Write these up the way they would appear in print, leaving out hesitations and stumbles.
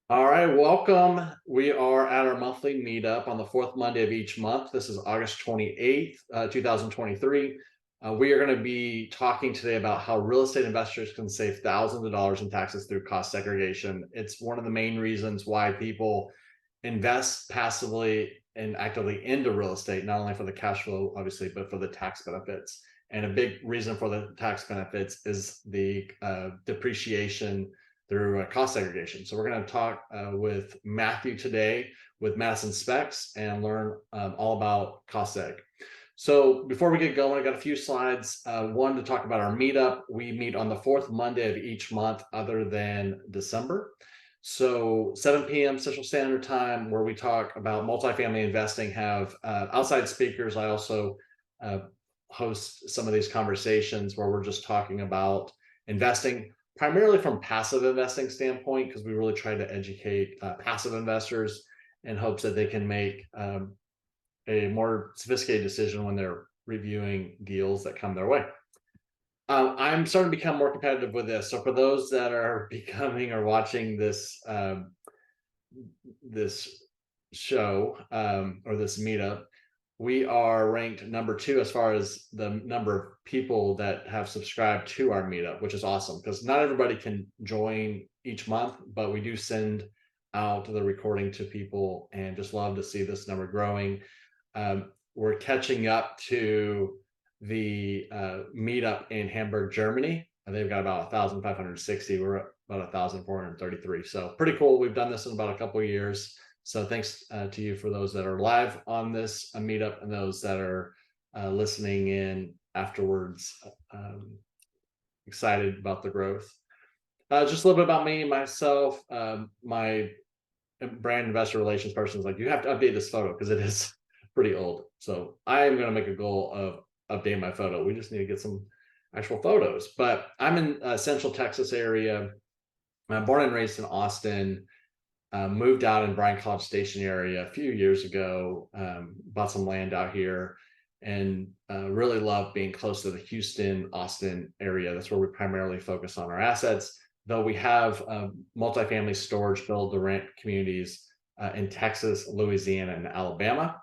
All right, welcome. We are at our monthly meetup on the fourth Monday of each month. This is August 28th, 2023. We are going to be talking today about how real estate investors can save thousands of dollars in taxes through cost segregation. It's one of the main reasons why people invest passively and actively into real estate, not only for the cash flow, obviously, but for the tax benefits. And a big reason for the tax benefits is the depreciation through cost segregation. So we're going to talk with Matthew today with Madison SPECS and learn all about cost seg. So before we get going, I got a few slides. One to talk about our meetup. We meet on the fourth Monday of each month other than December. So 7 p.m. Central Standard Time, where we talk about multifamily investing, have outside speakers. I also host some of these conversations where we're just talking about investing primarily from passive investing standpoint, because we really try to educate passive investors in hopes that they can make a more sophisticated decision when they're reviewing deals that come their way. I'm starting to become more competitive with this. So for those that are becoming or watching this this show or this meetup, we are ranked number 2 as far as the number of people that have subscribed to our meetup, which is awesome because not everybody can join each month, but we do send out the recording to people and just love to see this number growing. We're catching up to the meetup in Hamburg, Germany. They've got about 1,560. We're at about 1,433. So pretty cool. We've done this in about a couple of years. So thanks to you for those that are live on this meetup and those that are listening in afterwards. Excited about the growth. Just a little bit about me, myself. My brand investor relations person is like, you have to update this photo because it is pretty old. So I am going to make a goal of updating my photo. We just need to get some actual photos. But I'm in Central Texas area. I'm born and raised in Austin. Moved out in Bryan College Station area a few years ago, bought some land out here, and really love being close to the Houston, Austin area. That's where we primarily focus on our assets, though we have multifamily storage build-to-rent communities in Texas, Louisiana, and Alabama.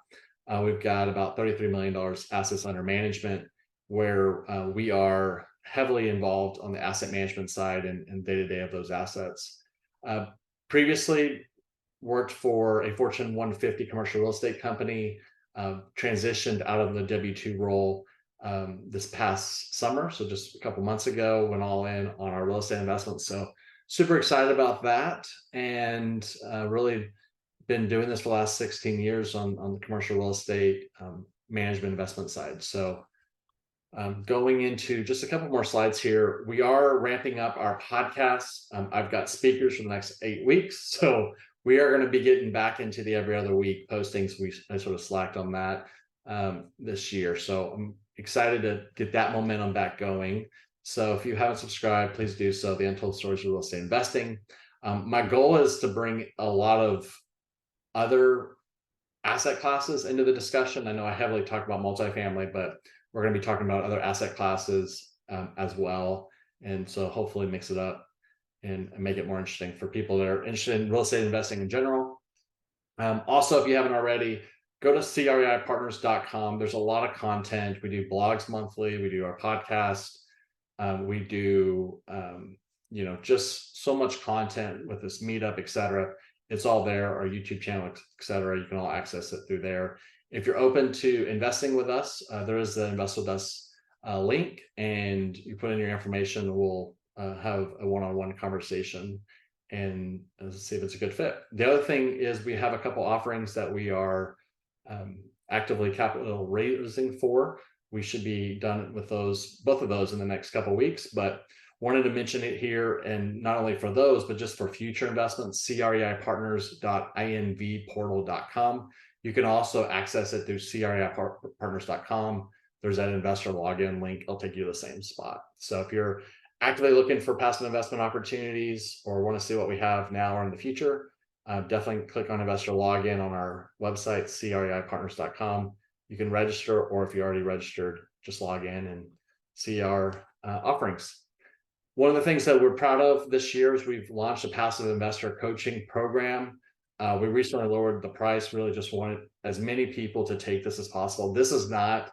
We've got about $33 million assets under management, where we are heavily involved on the asset management side and day-to-day of those assets. Previously worked for a Fortune 150 commercial real estate company, transitioned out of the W-2 role this past summer. So just a couple months ago, went all in on our real estate investments. So super excited about that, and really been doing this for the last 16 years on the commercial real estate management investment side. So going into just a couple more slides here, we are ramping up our podcasts. I've got speakers for the next 8 weeks, so we are going to be getting back into the every other week postings. I sort of slacked on that this year, so I'm excited to get that momentum back going. So if you haven't subscribed, please do so. The Untold Stories of Real Estate Investing. My goal is to bring a lot of other asset classes into the discussion. I know I heavily talk about multifamily, but we're going to be talking about other asset classes as well. And so hopefully mix it up and make it more interesting for people that are interested in real estate investing in general. Also, if you haven't already, go to CREIpartners.com. There's a lot of content. We do blogs monthly. We do our podcast. We do, just so much content with this meetup, etc. It's all there, our YouTube channel, etc. You can all access it through there. If you're open to investing with us, there is the Invest With Us link, and you put in your information. We'll have a one-on-one conversation and see if it's a good fit. The other thing is we have a couple offerings that we are actively capital raising for. We should be done with both of those in the next couple of weeks, but wanted to mention it here, and not only for those, but just for future investments, CREIpartners.invportal.com. You can also access it through CREIpartners.com. There's that investor login link. It'll take you to the same spot. So if you're actively looking for passive investment opportunities or want to see what we have now or in the future, definitely click on investor login on our website, CREIpartners.com. You can register, or if you already registered, just log in and see our offerings. One of the things that we're proud of this year is we've launched a passive investor coaching program. We recently lowered the price, really just wanted as many people to take this as possible. This is not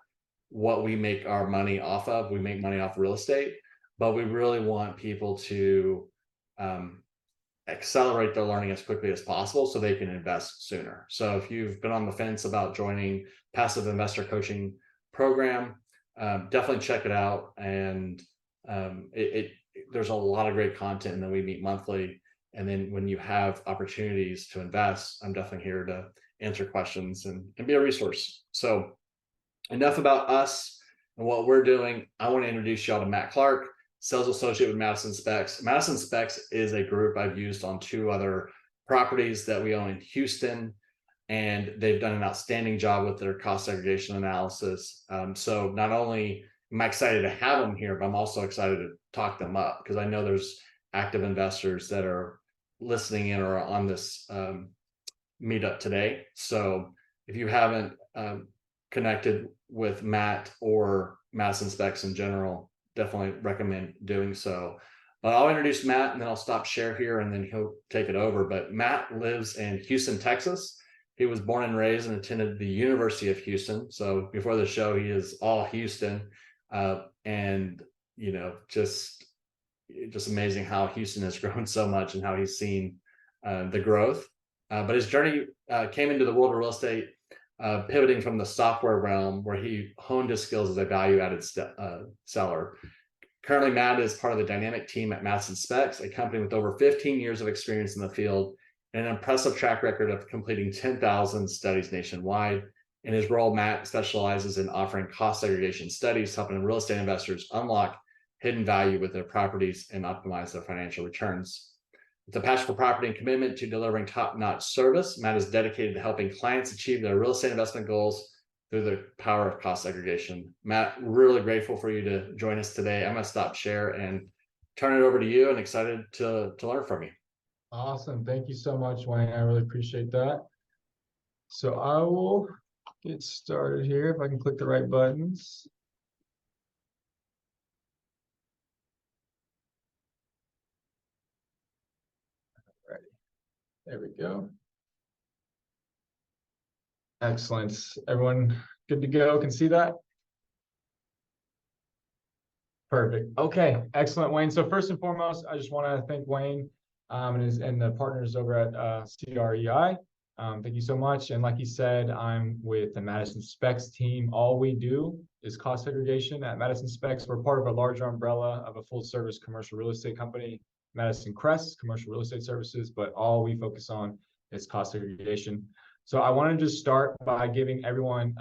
what we make our money off of. We make money off real estate, but we really want people to accelerate their learning as quickly as possible so they can invest sooner. So if you've been on the fence about joining passive investor coaching program, definitely check it out. And there's a lot of great content, and then we meet monthly. And then when you have opportunities to invest, I'm definitely here to answer questions and be a resource. So enough about us and what we're doing. I want to introduce y'all to Matt Clark, sales associate with Madison SPECS. Madison SPECS is a group I've used on 2 other properties that we own in Houston, and they've done an outstanding job with their cost segregation analysis. So not only am I excited to have them here, but I'm also excited to talk them up, because I know there's active investors that are listening in or on this meetup today. So if you haven't connected with Matt or Madison SPECS in general, definitely recommend doing so. I'll introduce Matt, and then I'll stop share here, and then he'll take it over. But Matt lives in Houston, Texas. He was born and raised and attended the University of Houston. So before the show, he is all Houston. And you know, just amazing how Houston has grown so much and how he's seen the growth. But his journey came into the world of real estate, pivoting from the software realm, where he honed his skills as a value-added seller. Currently, Matt is part of the dynamic team at Madison SPECS, a company with over 15 years of experience in the field and an impressive track record of completing 10,000 studies nationwide. In his role, Matt specializes in offering cost segregation studies, helping real estate investors unlock hidden value with their properties and optimize their financial returns. With a passion for property and commitment to delivering top-notch service, Matt is dedicated to helping clients achieve their real estate investment goals through the power of cost segregation. Matt, really grateful for you to join us today. I'm going to stop share and turn it over to you, and excited to learn from you. Awesome. Thank you so much, Wayne. I really appreciate that. So I will get started here if I can click the right buttons. Alrighty. There we go. Excellent. Everyone good to go? Can see that? Perfect. Okay. Excellent, Wayne. So first and foremost, I just want to thank Wayne and the partners over at CREI. Thank you so much. And like he said, I'm with the Madison SPECS team. All we do is cost segregation at Madison SPECS. We're part of a larger umbrella of a full service commercial real estate company, Madison Crest Commercial Real Estate Services, but all we focus on is cost segregation. So I want to just start by giving everyone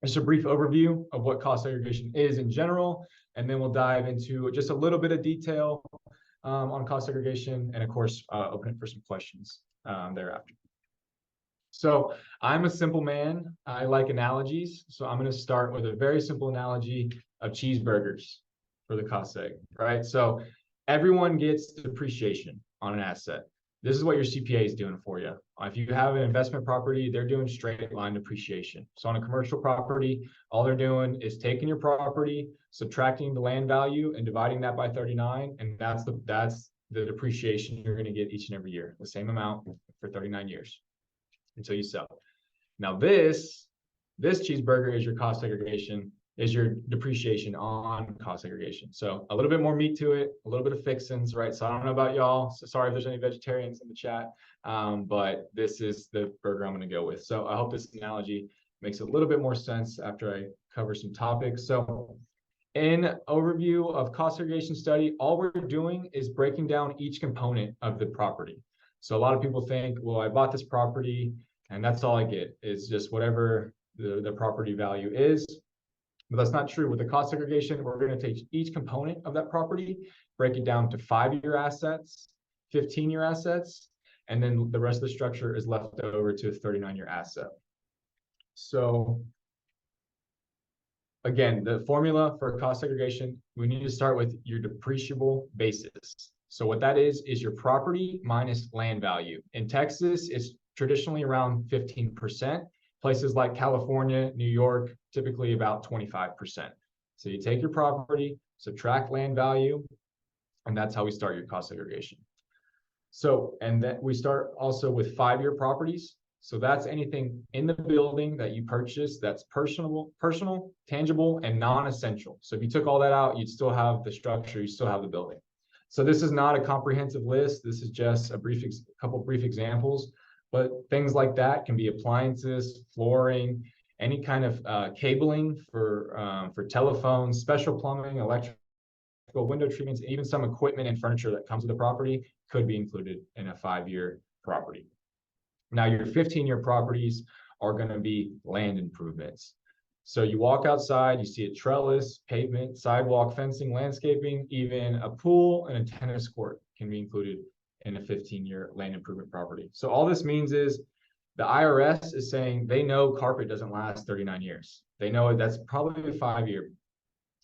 just a brief overview of what cost segregation is in general, and then we'll dive into just a little bit of detail on cost segregation, and of course, open it for some questions thereafter. So I'm a simple man. I like analogies. So I'm going to start with a very simple analogy of cheeseburgers for the cost seg, right? So everyone gets depreciation on an asset. This is what your CPA is doing for you. If you have an investment property, they're doing straight line depreciation. So on a commercial property, all they're doing is taking your property, subtracting the land value, and dividing that by 39, and that's the depreciation you're going to get each and every year, the same amount for 39 years until you sell. Now this cheeseburger is your cost segregation, is your depreciation on cost segregation. So a little bit more meat to it, a little bit of fixins, right? So I don't know about y'all. So sorry if there's any vegetarians in the chat, but this is the burger I'm going to go with. So I hope this analogy makes a little bit more sense after I cover some topics. So in overview of cost segregation study, all we're doing is breaking down each component of the property. So a lot of people think, well, I bought this property and that's all I get is just whatever the property value is. But that's not true. With the cost segregation, we're going to take each component of that property, break it down to 5-year assets, 15-year assets, and then the rest of the structure is left over to a 39-year asset. So again, the formula for cost segregation, we need to start with your depreciable basis. So what that is your property minus land value. In Texas, it's traditionally around 15%. Places like California, New York, typically about 25%. So you take your property, subtract land value, And that's how we start your cost segregation. So, and then we start also with 5-year properties. So that's anything in the building that you purchase that's personal, tangible, and non-essential. So if you took all that out, you'd still have the structure, you still have the building. So this is not a comprehensive list. This is just a couple brief examples, but things like that can be appliances, flooring, any kind of cabling for telephones, special plumbing, electrical window treatments, even some equipment and furniture that comes with the property could be included in a 5-year property. Now, your 15-year properties are going to be land improvements. So you walk outside, you see a trellis, pavement, sidewalk, fencing, landscaping, even a pool and a tennis court can be included in a 15-year land improvement property. So all this means is the IRS is saying they know carpet doesn't last 39 years. They know that's probably a 5-year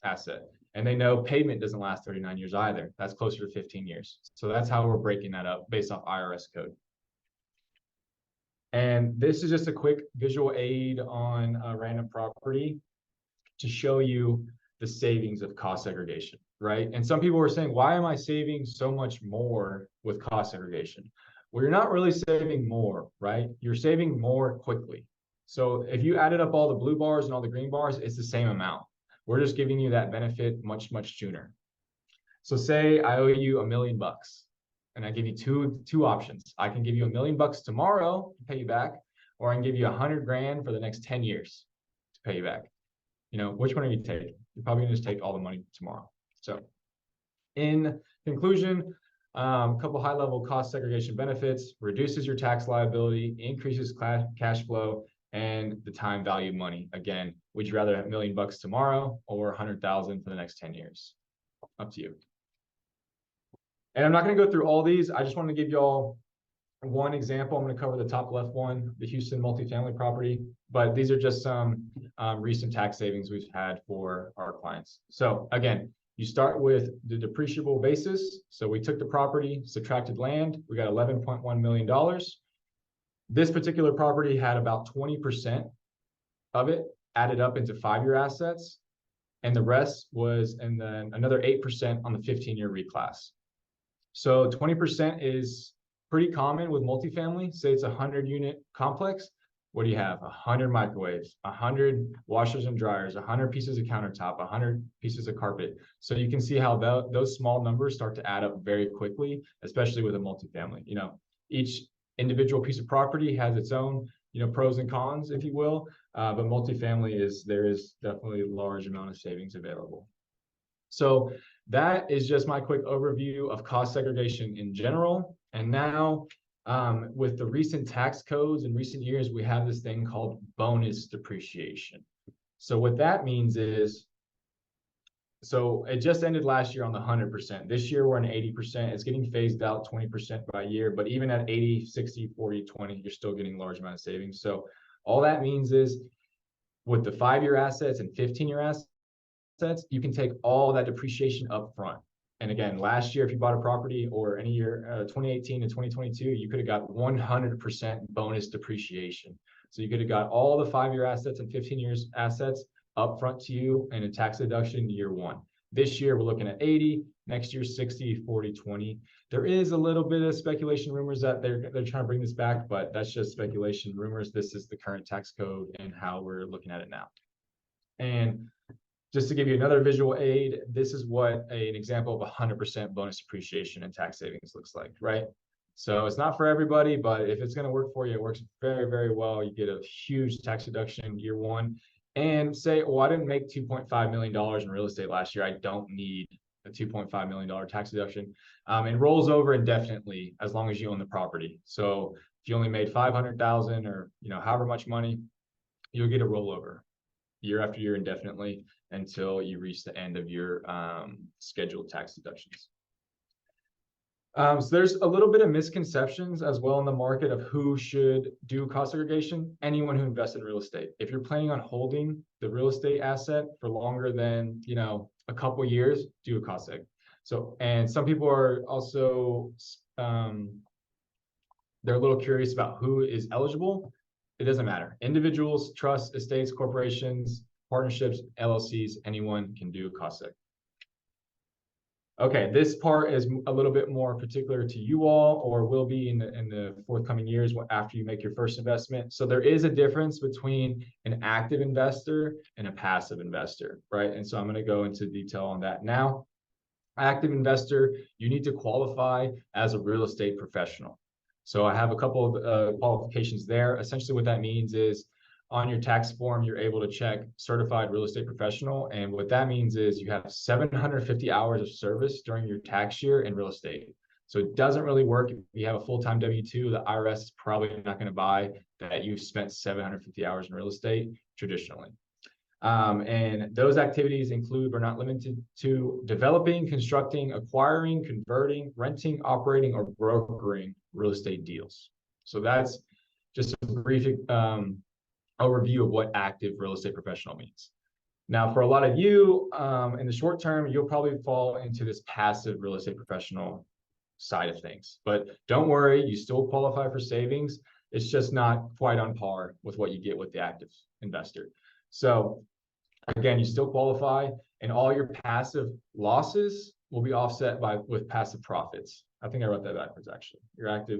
asset. And they know pavement doesn't last 39 years either. That's closer to 15 years. So that's how we're breaking that up based off IRS code. And this is just a quick visual aid on a random property to show you the savings of cost segregation, right? And some people were saying, why am I saving so much more with cost segregation? Well, you're not really saving more, right? You're saving more quickly. So if you added up all the blue bars and all the green bars, it's the same amount. We're just giving you that benefit much, much sooner. So say I owe you $1 million. And I give you two options. I can give you $1 million tomorrow to pay you back, or I can give you 100 grand for the next 10 years to pay you back. You know, which one are you taking? You're probably gonna just take all the money tomorrow. So in conclusion, a couple high-level cost segregation benefits: reduces your tax liability, increases cash flow, and the time value of money. Again, would you rather have $1 million tomorrow or 100,000 for the next 10 years? Up to you. And I'm not going to go through all these. I just want to give y'all one example. I'm going to cover the top left one, the Houston multifamily property, but these are just some recent tax savings we've had for our clients. So again, you start with the depreciable basis. So we took the property, subtracted land, we got $11.1 million. This particular property had about 20% of it added up into 5-year assets, and the rest was, and then another 8% on the 15-year reclass. So 20% is pretty common with multifamily. Say it's a 100-unit complex. What do you have? 100 microwaves, 100 washers and dryers, 100 pieces of countertop, 100 pieces of carpet. So you can see how those small numbers start to add up very quickly, especially with a multifamily. You know, each individual piece of property has its own, you know, pros and cons, if you will. But multifamily there is definitely a large amount of savings available. So that is just my quick overview of cost segregation in general. And now with the recent tax codes in recent years, we have this thing called bonus depreciation. So what that means is, so it just ended last year on the 100%. This year we're on 80%. It's getting phased out 20% by year, but even at 80, 60, 40, 20, you're still getting large amount of savings. So all that means is with the 5-year assets and 15-year assets, you can take all that depreciation up front. And again, last year, if you bought a property or any year, 2018 to 2022, you could have got 100% bonus depreciation. So you could have got all the 5-year assets and 15 years assets up front to you in a tax deduction year 1. This year, we're looking at 80, next year, 60, 40, 20. There is a little bit of speculation rumors that they're trying to bring this back, but that's just speculation rumors. This is the current tax code and how we're looking at it now. And just to give you another visual aid, this is what an example of 100% bonus depreciation and tax savings looks like, right? So it's not for everybody, but if it's going to work for you, it works very, very well. You get a huge tax deduction year 1. And say, well, I didn't make $2.5 million in real estate last year. I don't need a $2.5 million tax deduction. It rolls over indefinitely as long as you own the property. So if you only made $500,000 or, you know, however much money, you'll get a rollover year after year indefinitely until you reach the end of your scheduled tax deductions. So there's a little bit of misconceptions as well in the market of who should do cost segregation. Anyone who invests in real estate. If you're planning on holding the real estate asset for longer than, you know, a couple years, do a cost seg. So, and some people are also they're a little curious about who is eligible. It doesn't matter. Individuals, trusts, estates, corporations, partnerships, LLCs, anyone can do cost seg. Okay, this part is a little bit more particular to you all, or will be in the forthcoming years after you make your first investment. So there is a difference between an active investor and a passive investor, right? And so I'm going to go into detail on that now. Active investor, you need to qualify as a real estate professional. So I have a couple of qualifications there. Essentially, what that means is on your tax form, you're able to check certified real estate professional. And what that means is you have 750 hours of service during your tax year in real estate. So it doesn't really work if you have a full-time W-2. The IRS is probably not going to buy that you've spent 750 hours in real estate traditionally. And those activities include, but not limited to, developing, constructing, acquiring, converting, renting, operating, or brokering real estate deals. So that's just a brief overview of what active real estate professional means. Now, for a lot of you, in the short term, you'll probably fall into this passive real estate professional side of things. But don't worry, you still qualify for savings. It's just not quite on par with what you get with the active investor. So again, you still qualify, and all your passive losses will be offset with passive profits. I think I wrote that backwards, actually. Your active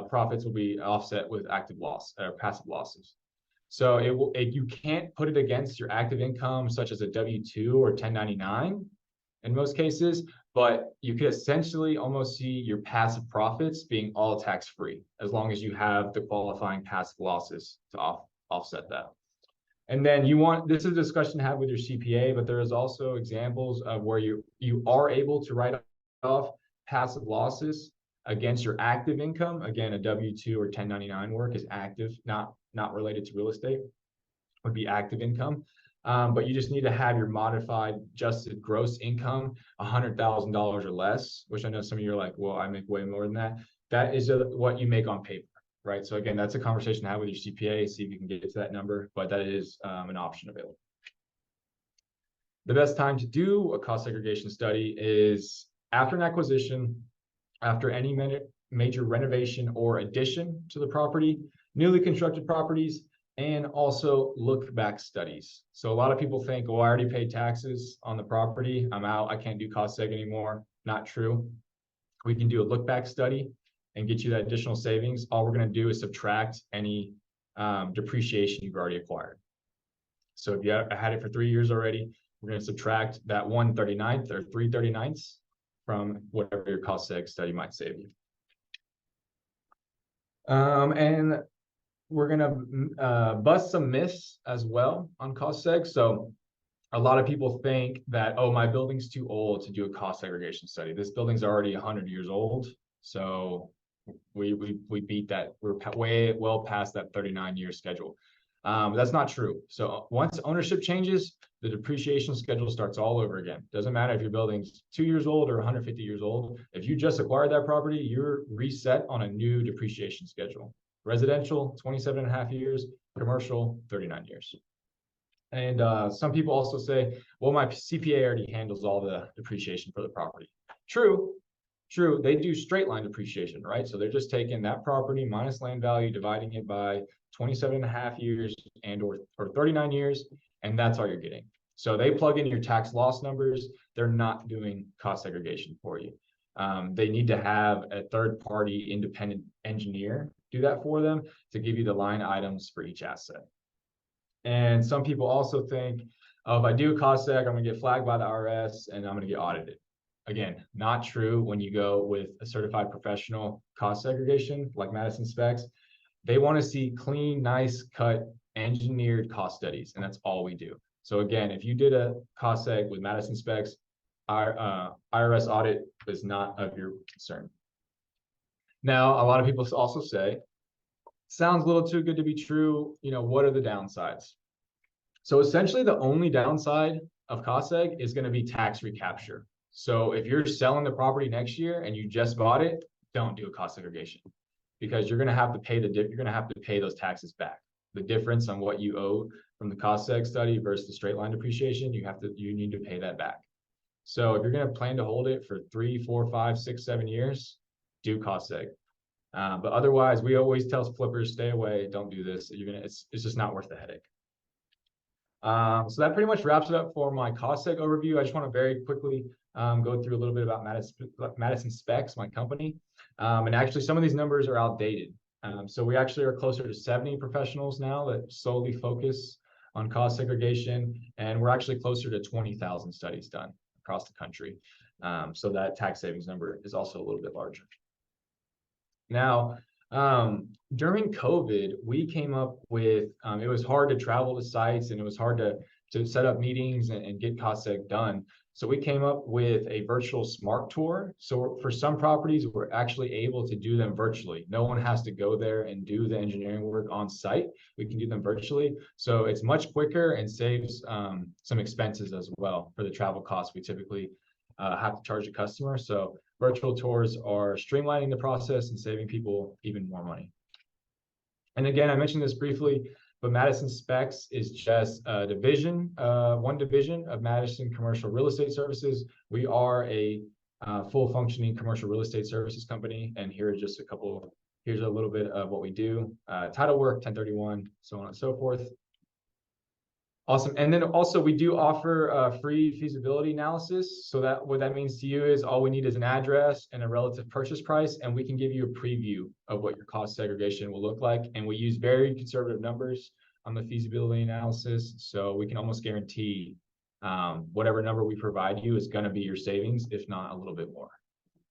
profits will be offset with active loss or passive losses. So you can't put it against your active income, such as a W-2 or 1099 in most cases, but you could essentially almost see your passive profits being all tax-free, as long as you have the qualifying passive losses to offset that. And then this is a discussion to have with your CPA, but there is also examples of where you are able to write off passive losses against your active income. Again, a W-2 or 1099 work is active, not related to real estate, would be active income. But you just need to have your modified adjusted gross income $100,000 or less, which I know some of you are like, well, I make way more than that. That is what you make on paper. Right. So again, that's a conversation to have with your CPA, see if you can get to that number, but that is an option available. The best time to do a cost segregation study is after an acquisition, after any major renovation or addition to the property, newly constructed properties, and also look back studies. So a lot of people think, oh, I already paid taxes on the property, I'm out, I can't do cost seg anymore. Not true. We can do a look back study and get you that additional savings. All we're going to do is subtract any depreciation you've already acquired. So if you had it for 3 years already, we're going to subtract that 1/39 or 3/39 from whatever your cost seg study might save you. And we're going to bust some myths as well on cost seg. So a lot of people think that, oh, my building's too old to do a cost segregation study. This building's already 100 years old. So we beat that. We're way well past that 39-year schedule. That's not true. So once ownership changes, the depreciation schedule starts all over again. Doesn't matter if your building's 2 years old or 150 years old. If you just acquired that property, you're reset on a new depreciation schedule. Residential, 27.5 years, commercial, 39 years. And some people also say, well, my CPA already handles all the depreciation for the property. True, they do straight line depreciation, right? So they're just taking that property minus land value, dividing it by 27.5 years and or 39 years, and that's all you're getting. So they plug in your tax loss numbers. They're not doing cost segregation for you. They need to have a third-party independent engineer do that for them to give you the line items for each asset. And some people also think, oh, if I do a cost seg, I'm going to get flagged by the IRS and I'm going to get audited. Again, not true when you go with a certified professional cost segregation like Madison SPECS. They want to see clean, nice cut, engineered cost studies, and that's all we do. So again, if you did a cost seg with Madison SPECS, our IRS audit is not of your concern. Now, a lot of people also say, sounds a little too good to be true. You know, what are the downsides? So essentially, the only downside of cost seg is going to be tax recapture. So if you're selling the property next year and you just bought it, don't do a cost segregation, because you're going to have to pay those taxes back. The difference on what you owe from the cost seg study versus the straight line depreciation, you need to pay that back. So if you're going to plan to hold it for 3, 4, 5, 6, 7 years, do cost seg. But otherwise, we always tell flippers, stay away, don't do this. It's just not worth the headache. So that pretty much wraps it up for my cost seg overview. I just want to very quickly go through a little bit about Madison SPECS, my company. And actually, some of these numbers are outdated. So we actually are closer to 70 professionals now that solely focus on cost segregation, and we're actually closer to 20,000 studies done across the country. So that tax savings number is also a little bit larger. Now, during COVID, we came up with, it was hard to travel to sites and it was hard to set up meetings and get cost seg done. So we came up with a virtual smart tour. So for some properties, we're actually able to do them virtually. No one has to go there and do the engineering work on site. We can do them virtually. So it's much quicker and saves some expenses as well for the travel costs we typically have to charge a customer. So virtual tours are streamlining the process and saving people even more money. And again, I mentioned this briefly, but Madison SPECS is just a division, one division of Madison Commercial Real Estate Services. We are a full functioning commercial real estate services company. And here are just here's a little bit of what we do. Title work, 1031, so on and so forth. Awesome. And then also we do offer a free feasibility analysis. So that what that means to you is all we need is an address and a relative purchase price, and we can give you a preview of what your cost segregation will look like. And we use very conservative numbers on the feasibility analysis. So we can almost guarantee whatever number we provide you is going to be your savings, if not a little bit more.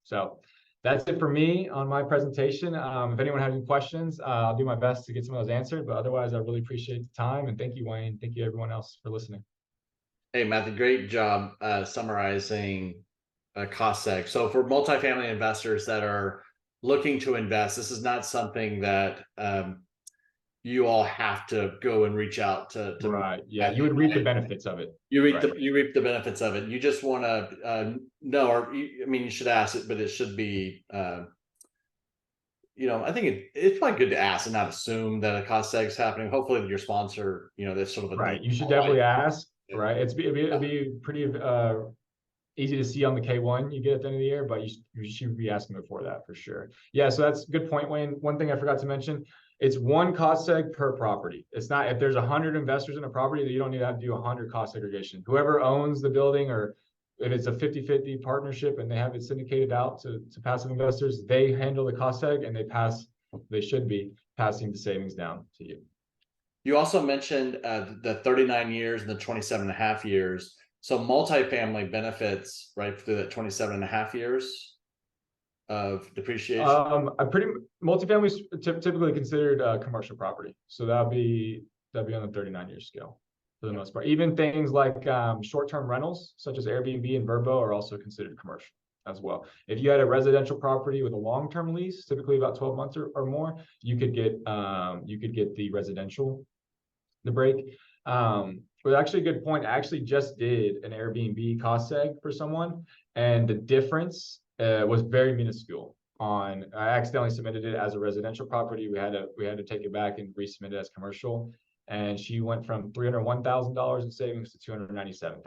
So that's it for me on my presentation. If anyone has any questions, I'll do my best to get some of those answered, but otherwise I really appreciate the time, and thank you, Wayne. Thank you everyone else for listening. Hey, Matthew, great job summarizing cost seg. So for multifamily investors that are looking to invest, this is not something that you all have to go and reach out to right. Yeah, you would reap the benefits of it. You reap the benefits of it. You just want to know, or I mean, you should ask it, but it should be, I think it's probably good to ask and not assume that a cost seg is happening. Hopefully, your sponsor, that's sort of a right. You should definitely ask. Right. It'd be pretty easy to see on the K1 you get at the end of the year, but you should be asking before that for sure. Yeah, so that's a good point, Wayne. One thing I forgot to mention, it's one cost seg per property. It's not, if there's 100 investors in a property, that you don't need to have to do 100 cost segregation. Whoever owns the building, or if it's a 50-50 partnership and they have it syndicated out to passive investors, they handle the cost seg and they should be passing the savings down to you. You also mentioned the 39 years and the 27.5 years. So multifamily benefits right through that 27.5 years of depreciation. Multifamily is typically considered commercial property, so that'd be on the 39-year scale for the most part. Even things like short-term rentals, such as Airbnb and Vrbo, are also considered commercial as well. If you had a residential property with a long-term lease, typically about 12 months or more, you could get the residential, the break. But actually, a good point. I actually just did an Airbnb cost seg for someone, and the difference was very minuscule. I accidentally submitted it as a residential property. We had to take it back and resubmit it as commercial, and she went from $301,000 in savings to $297,000 in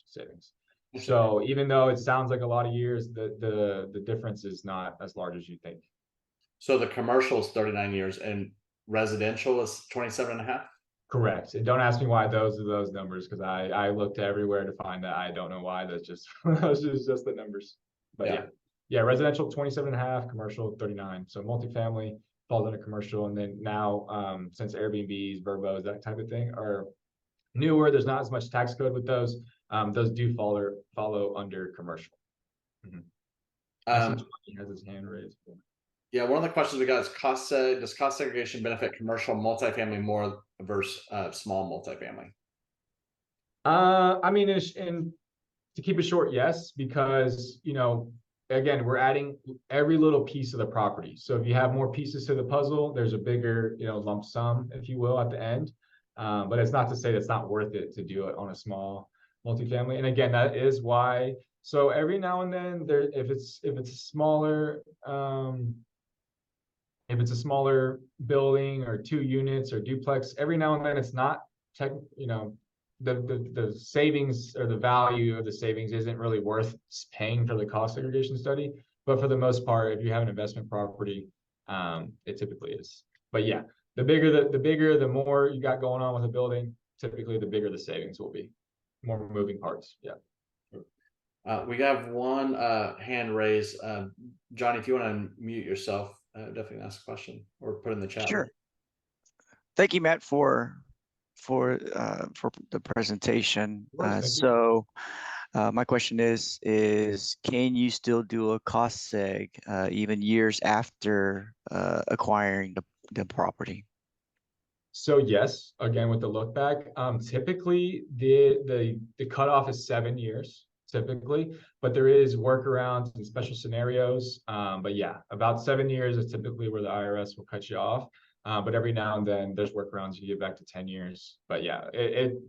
savings. So even though it sounds like a lot of years, the difference is not as large as you think. So the commercial is 39 years and residential is 27.5. Correct. And don't ask me why those are those numbers, because I looked everywhere to find that. I don't know why. That's just just the numbers. But yeah, residential 27.5, commercial 39. So multifamily falls under commercial, and then now since Airbnbs, Verbos, that type of thing are newer, there's not as much tax code with those. Those do follow under commercial. He has his hand raised. Yeah, one of the questions we got is does cost segregation benefit commercial multifamily more versus small multifamily? I mean, and to keep it short, yes, because again, we're adding every little piece of the property. So if you have more pieces to the puzzle, there's a bigger lump sum, if you will, at the end. But it's not to say that's not worth it to do it on a small multifamily. And again, that is why. So every now and then, if it's a smaller building or 2 units or duplex, every now and then it's not the savings or the value of the savings isn't really worth paying for the cost segregation study. But for the most part, if you have an investment property, it typically is. But yeah, the bigger, the more you got going on with a building, typically the bigger the savings will be. More moving parts. Yeah. We have one hand raised. Johnny, if you want to mute yourself, definitely ask a question or put in the chat. Sure. Thank you, Matt, for the presentation. Of course, thank you. My question is can you still do a cost seg even years after acquiring the property? So yes, again with the look back, typically the cutoff is 7 years typically, but there is workarounds and special scenarios. But yeah, about 7 years is typically where the IRS will cut you off. But every now and then there's workarounds you get back to 10 years. But yeah,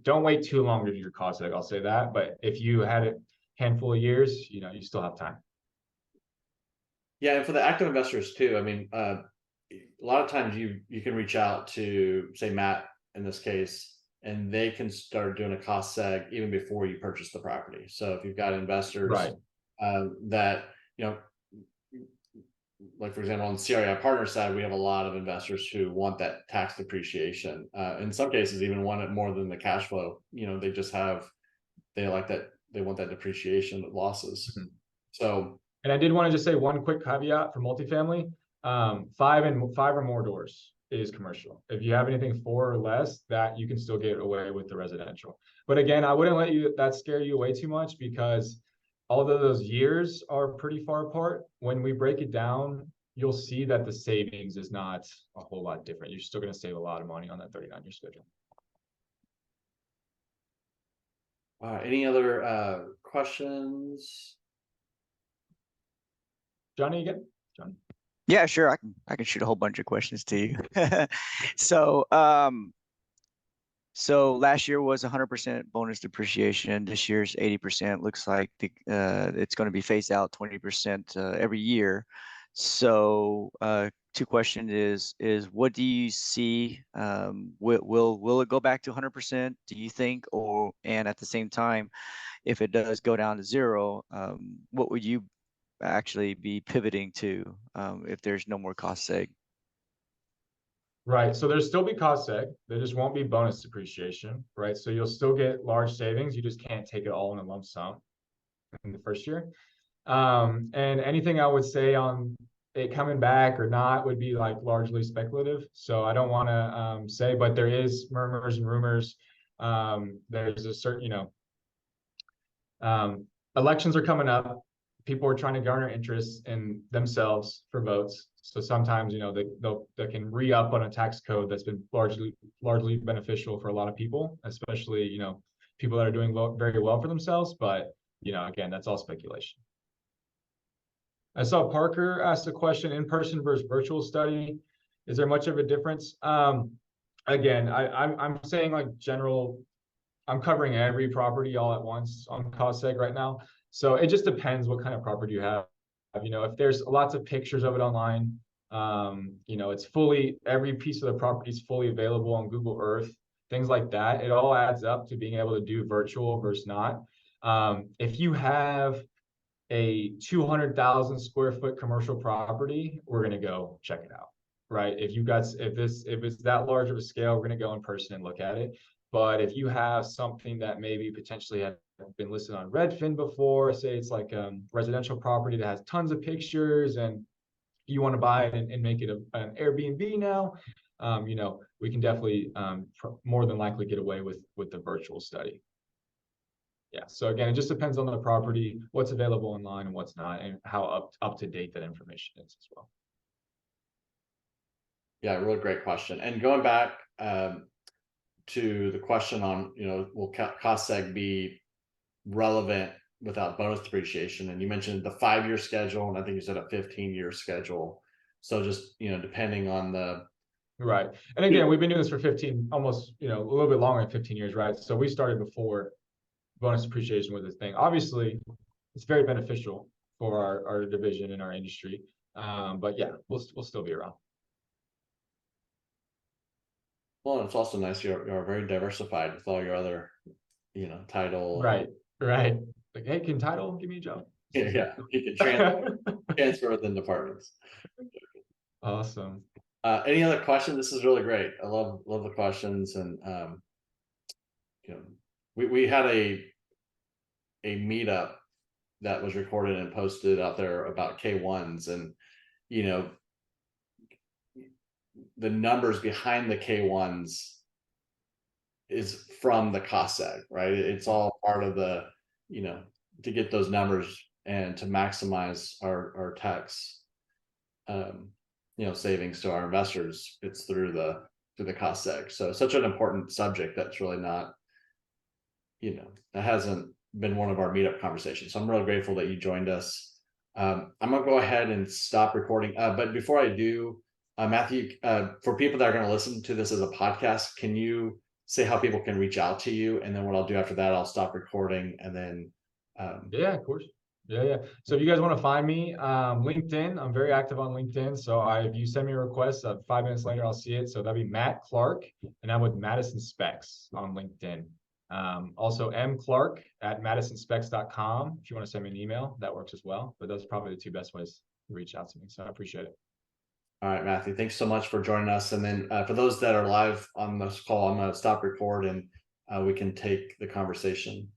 don't wait too long to do your cost seg, I'll say that. But if you had a handful of years, you still have time. Yeah, and for the active investors too, I mean, a lot of times you can reach out to, say, Matt in this case, and they can start doing a cost seg even before you purchase the property. So if you've got investors Right. That, like for example, on the CREI partner side, we have a lot of investors who want that tax depreciation. In some cases, even want it more than the cash flow. They just they want that depreciation of losses. Mhm. So, and I did want to just say one quick caveat for multifamily. 5 or more doors is commercial. If you have anything 4 or less, that you can still get away with the residential. But again, I wouldn't let that scare you away too much, because although those years are pretty far apart, when we break it down, you'll see that the savings is not a whole lot different. You're still going to save a lot of money on that 39-year schedule. any other questions? Johnny again? Johnny. Yeah, sure. I can shoot a whole bunch of questions to you. So so last year was 100% bonus depreciation. This year's 80%. Looks like it's going to be phased out 20% every year. So two questions is what do you see? Will it go back to 100%? Do you think? And at the same time, if it does go down to 0, what would you actually be pivoting to if there's no more cost seg? Right. So there's still be cost seg. There just won't be bonus depreciation, right? So you'll still get large savings. You just can't take it all in a lump sum in the first year. And anything I would say on it coming back or not would be like largely speculative. So I don't want to say, but there is murmurs and rumors. There's a certain, elections are coming up. People are trying to garner interest in themselves for votes. So sometimes, they can re-up on a tax code that's been largely beneficial for a lot of people, especially, people that are doing very well for themselves. But, again, that's all speculation. I saw Parker asked a question: in-person versus virtual study. Is there much of a difference? Again, I'm saying like general, I'm covering every property all at once on cost seg right now. So it just depends what kind of property you have. If there's lots of pictures of it online, it's every piece of the property is fully available on Google Earth, things like that. It all adds up to being able to do virtual versus not. If you have a 200,000 square foot commercial property, we're going to go check it out, right? If it's that large of a scale, we're going to go in person and look at it. But if you have something that maybe potentially had been listed on Redfin before, say it's like a residential property that has tons of pictures, and you want to buy it and make it an Airbnb now, we can definitely more than likely get away with the virtual study. Yeah. So again, it just depends on the property, what's available online and what's not, and how up to date that information is as well. Yeah, really great question. And going back to the question on, will cost seg be relevant without bonus depreciation? And you mentioned the 5-year schedule, and I think you said a 15-year schedule. So just, depending on the right. And again, we've been doing this for 15, almost, a little bit longer than 15 years, right? So we started before bonus depreciation was a thing. Obviously, it's very beneficial for our division and our industry. But yeah, we'll still be around. Well, it's also nice you're very diversified with all your other, title. Right. Like, hey, can title give me a job? Yeah, you can transfer within departments. Awesome. Any other questions? This is really great. I love the questions, and we had a meetup that was recorded and posted out there about K1s, and you know, the numbers behind the K1s is from the cost seg, right? It's all part of the, you know, to get those numbers and to maximize our tax, you know, savings to our investors. It's through the cost seg. So such an important subject that's really not, you know, that hasn't been one of our meetup conversations. So I'm really grateful that you joined us. I'm gonna go ahead and stop recording. But before I do, Matthew, for people that are going to listen to this as a podcast, can you say how people can reach out to you? And then what I'll do after that, I'll stop recording, and then Yeah, of course. Yeah. So if you guys want to find me, LinkedIn, I'm very active on LinkedIn. So if you send me a request, 5 minutes later, I'll see it. So that'd be Matt Clark, and I'm with Madison Specs on LinkedIn. Also mclark at madisonspecs.com. If you want to send me an email, that works as well. But those are probably the two best ways to reach out to me. So I appreciate it. all right, Matthew, thanks so much for joining us. And then for those that are live on this call, I'm going to stop record, and we can take the conversation.